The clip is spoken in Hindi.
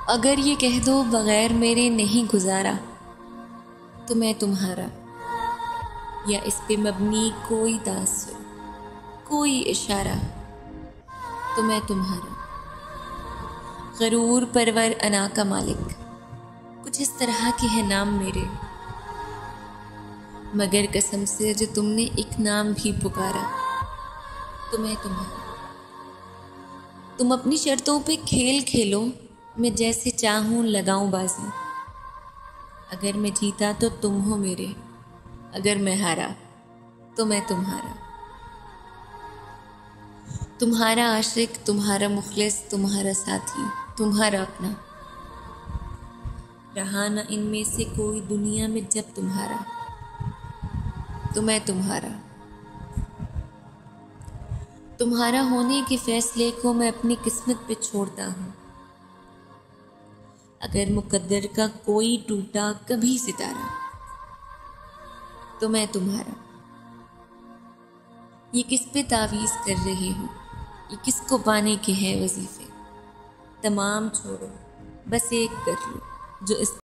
अगर ये कह दो बगैर मेरे नहीं गुजारा तो मैं तुम्हारा, या इस पे मबनी कोई तासुर, कोई इशारा तो मैं तुम्हारा। गरूर परवर अना का मालिक, कुछ इस तरह के है नाम मेरे, मगर कसम से जो तुमने एक नाम भी पुकारा तो मैं तुम्हारा। तुम अपनी शर्तों पे खेल खेलो, मैं जैसे चाहूं लगाऊं बाजी। अगर मैं जीता तो तुम हो मेरे, अगर मैं हारा तो मैं तुम्हारा। तुम्हारा आशिक, तुम्हारा मुखलिस, तुम्हारा साथी, तुम्हारा अपना। रहा ना इनमें से कोई दुनिया में जब तुम्हारा तो मैं तुम्हारा। तुम्हारा होने के फैसले को मैं अपनी किस्मत पे छोड़ता हूँ। अगर मुकद्दर का कोई टूटा कभी सितारा तो मैं तुम्हारा। ये किस पे तावीज़ कर रहे हो, ये किसको पाने के हैं वजीफे। तमाम छोड़ो, बस एक कर लो जो इस